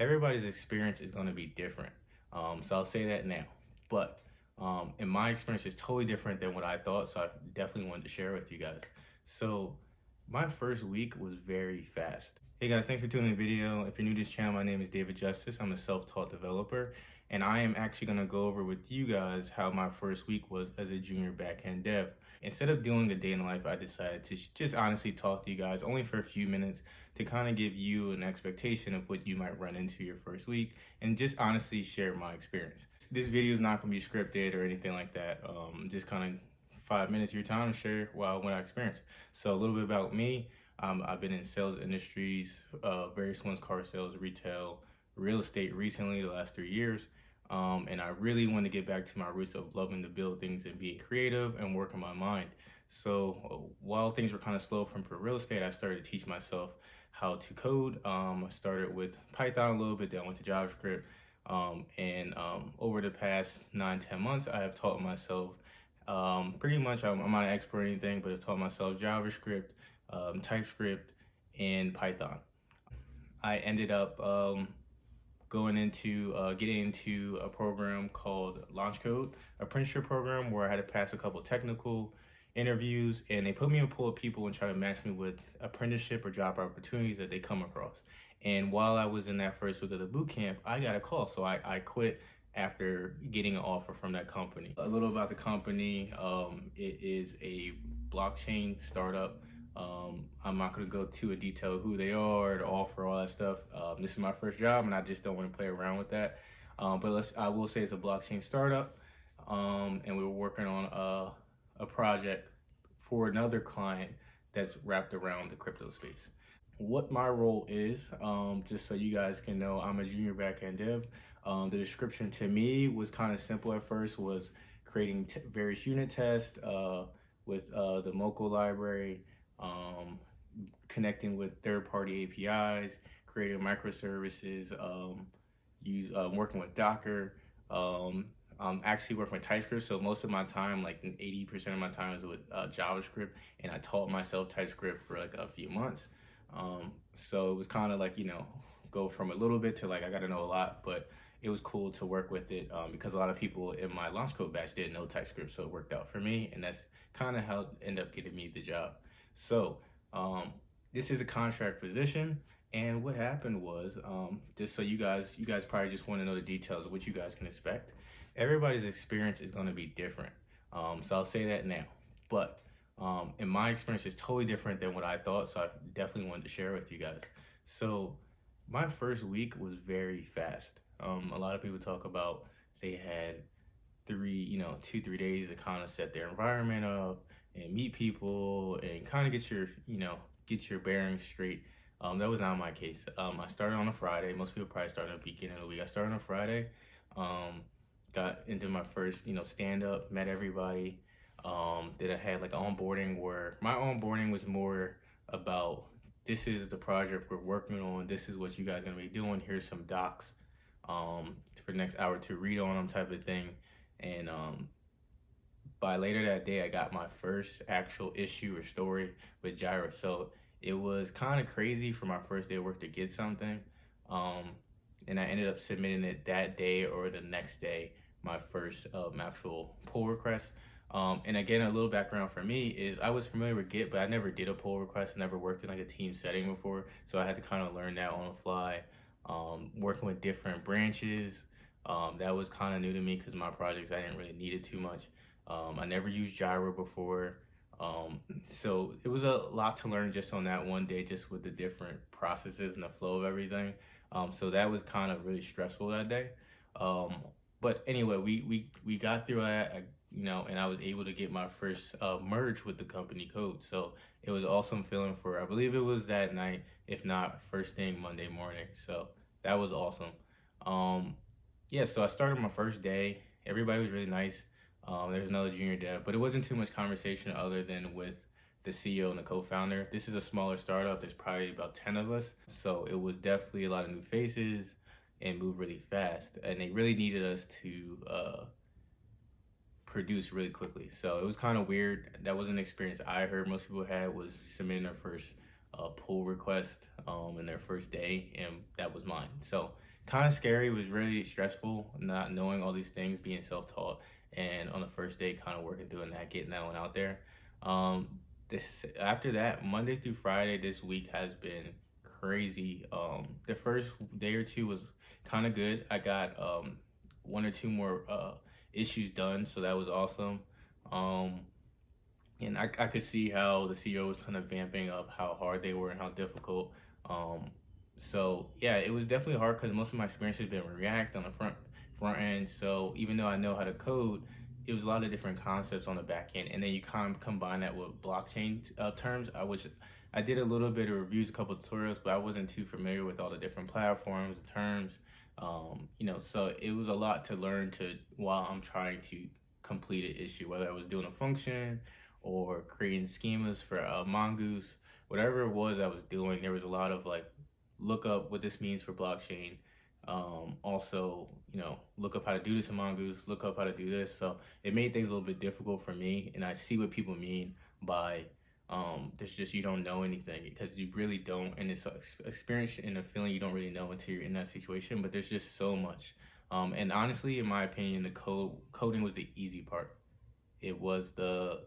everybody's experience is going to be different. So I'll say that now. But in my experience, it's totally different than what I thought. So I definitely wanted to share with you guys. So my first week was very fast. Hey guys, thanks for tuning in the video. If you're new to this channel, my name is David Justice. I'm a self-taught developer, and I am actually going to go over with you guys how my first week was as a junior backend dev. Instead of doing a day in the life, I decided to just honestly talk to you guys only for a few minutes to kind of give you an expectation of what you might run into your first week and just honestly share my experience. This video is not going to be scripted or anything like that. Just kind of 5 minutes of your time to share what I experienced. So a little bit about me. I've been in sales industries, various ones, car sales, retail, real estate recently, the last 3 years. And I really want to get back to my roots of loving to build things and being creative and working my mind. So while things were kind of slow for real estate, I started to teach myself how to code. I started with Python a little bit, then I went to JavaScript. Over the past 9-10 months, I have taught myself pretty much, I'm not an expert or anything, but I've taught myself JavaScript, TypeScript, and Python. I ended up getting into a program called Launch Code, apprenticeship program where I had to pass a couple technical interviews, and they put me in a pool of people and try to match me with apprenticeship or job opportunities that they come across. And while I was in that first week of the boot camp, I got a call, so I quit after getting an offer from that company. A little about the company: it is a blockchain startup. I'm not going to go too in detail who they are, the offer, all that stuff. This is my first job, and I just don't want to play around with that. I will say it's a blockchain startup, and we were working on a project for another client that's wrapped around the crypto space. What my role is, just so you guys can know, I'm a junior backend dev. The description to me was kind of simple at first, was creating various unit tests with the Moco library, connecting with third-party APIs, creating microservices, working with Docker. I'm actually working with TypeScript, so most of my time, like 80% of my time, is with JavaScript, and I taught myself TypeScript for like a few months. So it was kind of like, go from a little bit to like I got to know a lot, but it was cool to work with it because a lot of people in my launch code batch didn't know TypeScript, so it worked out for me, and that's kind of how it ended up getting me the job. So this is a contract position, and what happened was, just so you guys probably just want to know the details of what you guys can expect. Everybody's experience is going to be different, so I'll say that now. But in my experience, it's totally different than what I thought, so I definitely wanted to share with you guys. So my first week was very fast. A lot of people talk about they had 2-3 days to kind of set their environment up and meet people and kind of get your bearings straight. That was not my case. I started on a Friday. Most people probably start at the beginning of the week. I started on a Friday. Got into my first stand up, met everybody. Then I had like onboarding, where my onboarding was more about, this is the project we're working on, this is what you guys are gonna be doing, here's some docs for the next hour to read on them, type of thing. And by later that day, I got my first actual issue or story with Jira. So it was kind of crazy for my first day of work to get something. And I ended up submitting it that day or the next day, my first actual pull request. And again, a little background for me is I was familiar with Git, but I never did a pull request. I never worked in like a team setting before. So I had to kind of learn that on the fly. Working with different branches, that was kind of new to me because my projects, I didn't really need it too much. I never used Jira before. So it was a lot to learn just on that one day, just with the different processes and the flow of everything. So that was kind of really stressful that day. But anyway, we got through that, and I was able to get my first merge with the company code. So it was awesome feeling I believe it was that night, if not first thing Monday morning. So that was awesome. Yeah, so I started my first day. Everybody was really nice. There's another junior dev, but it wasn't too much conversation other than with the CEO and the co-founder. This is a smaller startup. There's probably about 10 of us. So it was definitely a lot of new faces and moved really fast. And they really needed us to produce really quickly. So it was kind of weird. That was an experience I heard most people had, was submitting their first pull request in their first day, and that was mine. So kind of scary. It was really stressful not knowing all these things, being self-taught, and on the first day, kind of working through and that, getting that one out there. Um, this After that, Monday through Friday, this week has been crazy. The first day or two was kind of good. I got one or two more issues done, so that was awesome. Um, and I could see how the CEO was kind of vamping up how hard they were and how difficult. Um, so yeah, it was definitely hard because most of my experience has been React on the front end. So even though I know how to code, it was a lot of different concepts on the back end, and then you kind of combine that with blockchain terms. I did a little bit of reviews, a couple of tutorials, but I wasn't too familiar with all the different platforms, terms. So it was a lot to learn to while I'm trying to complete an issue, whether I was doing a function or creating schemas for Mongoose, whatever it was I was doing. There was a lot of like look up what this means for blockchain. Also, look up how to do this in Mongoose, look up how to do this. So it made things a little bit difficult for me, and I see what people mean by there's just you don't know anything because you really don't, and it's experience and a feeling you don't really know until you're in that situation. But there's just so much, and honestly, in my opinion, the coding was the easy part. It was the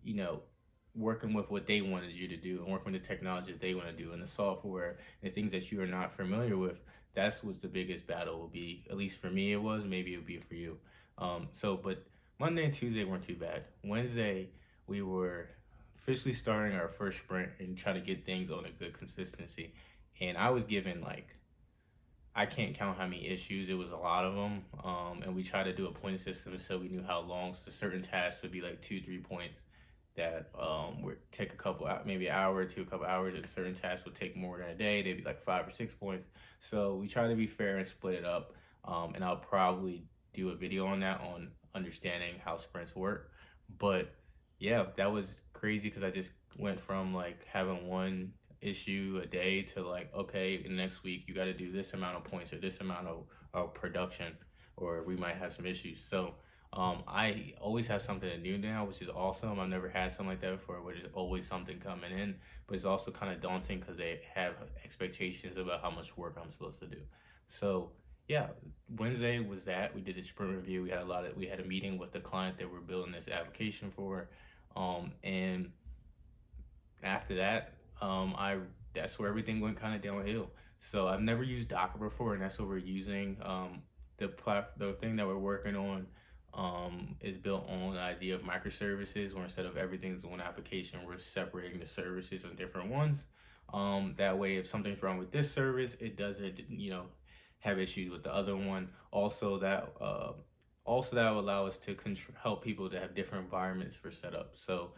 you know, working with what they wanted you to do and working with the technologies they want to do and the software and things that you are not familiar with. That's what the biggest battle will be. At least for me, it was. Maybe it would be for you. But Monday and Tuesday weren't too bad. Wednesday, we were officially starting our first sprint and trying to get things on a good consistency. And I was given like I can't count how many issues. It was a lot of them, and we tried to do a point system so we knew how long. So certain tasks would be like 2, 3 points that would take maybe an hour to a couple hours, and certain tasks would take more than a day. They'd be like 5 or 6 points. So we try to be fair and split it up. And I'll probably do a video on that on understanding how sprints work. But yeah, that was crazy because I just went from like having one issue a day to like, okay, next week you got to do this amount of points or this amount of production, or we might have some issues. So I always have something to do now, which is awesome. I've never had something like that before, where there's always something coming in, but it's also kind of daunting because they have expectations about how much work I'm supposed to do. So yeah, Wednesday was that. We did a sprint review. We had a meeting with the client that we're building this application for, and after that, I that's where everything went kind of downhill. So I've never used Docker before, and that's what we're using. The thing that we're working on is built on the idea of microservices, where instead of everything's one application, we're separating the services in different ones. That way, if something's wrong with this service, it doesn't, have issues with the other one. Also that will allow us to help people to have different environments for setup. So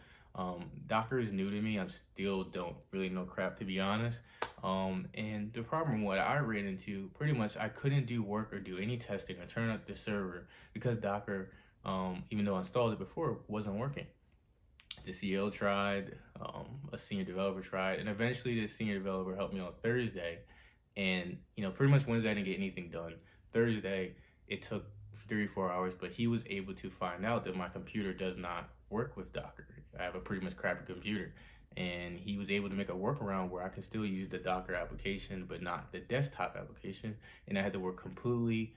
Docker is new to me. I still don't really know crap, to be honest. And the problem what I ran into, pretty much I couldn't do work or do any testing or turn up the server because Docker, even though I installed it before, wasn't working. The CEO tried, a senior developer tried, and eventually the senior developer helped me on Thursday. And pretty much Wednesday I didn't get anything done. Thursday it took 3 or 4 hours, but he was able to find out that my computer does not work with Docker. I have a pretty much crappy computer, and he was able to make a workaround where I can still use the Docker application, but not the desktop application, and I had to work completely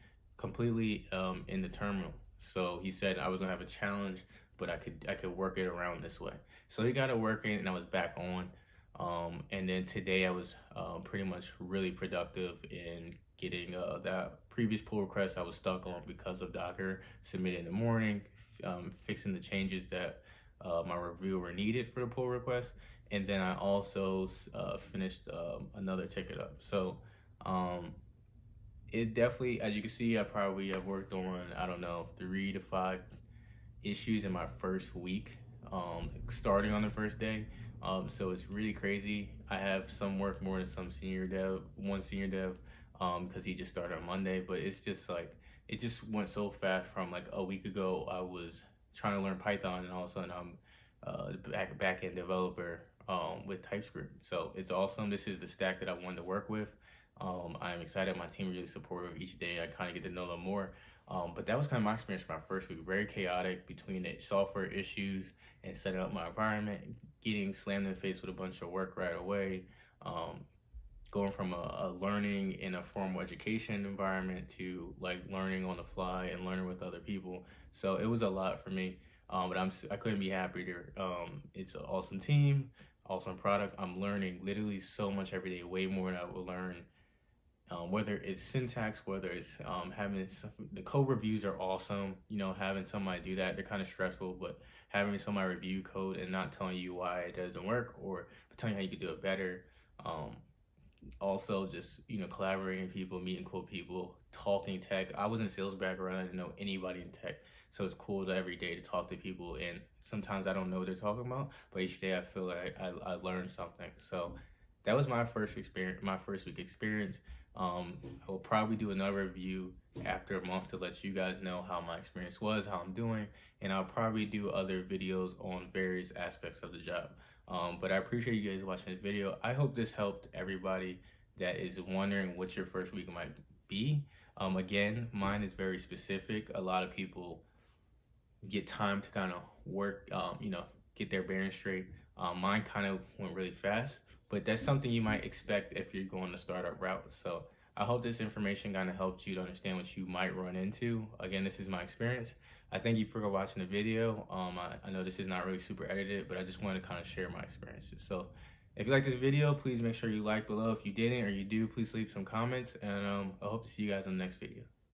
in the terminal. So he said I was gonna have a challenge, but I could work it around this way. So he got it working, and I was back on. And then today I was pretty much really productive in getting that previous pull request I was stuck on because of Docker submitted in the morning, fixing the changes that my reviewer needed for the pull request. And then I also finished another ticket up. So um, it definitely, as you can see, I probably have worked on, I don't know, 3 to 5 issues in my first week, starting on the first day. So it's really crazy. I have some work more than one senior dev, because he just started on Monday. But it's just like it just went so fast. From like a week ago, I was trying to learn Python, and all of a sudden I'm backend developer with TypeScript. So it's awesome. This is the stack that I wanted to work with. I'm excited. My team really supportive each day. I kind of get to know them more. But that was kind of my experience for my first week. Very chaotic between the software issues and setting up my environment, getting slammed in the face with a bunch of work right away. Um, going from a learning in a formal education environment to like learning on the fly and learning with other people. So it was a lot for me. But I couldn't be happier. It's an awesome team, awesome product. I'm learning literally so much every day, way more than I would learn, whether it's syntax, whether it's the code reviews are awesome. You know, having somebody do that, they're kind of stressful, but having somebody review code and not telling you why it doesn't work or telling you how you could do it better. Um, Also, just collaborating with people, meeting cool people, talking tech. I was in sales background. I didn't know anybody in tech, so it's cool to every day to talk to people. And sometimes I don't know what they're talking about, but each day I feel like I learned something. So that was my first experience, my first week experience. I will probably do another review after a month to let you guys know how my experience was, how I'm doing, and I'll probably do other videos on various aspects of the job. But I appreciate you guys watching this video. I hope this helped everybody that is wondering what your first week might be. Again, mine is very specific. A lot of people get time to kind of work, get their bearings straight. Mine kind of went really fast, but that's something you might expect if you're going the startup route. So I hope this information kind of helped you to understand what you might run into. Again, this is my experience. I thank you for watching the video. I know this is not really super edited, but I just wanted to kind of share my experiences. So if you like this video, please make sure you like below. If you didn't or you do, please leave some comments, and I hope to see you guys in the next video.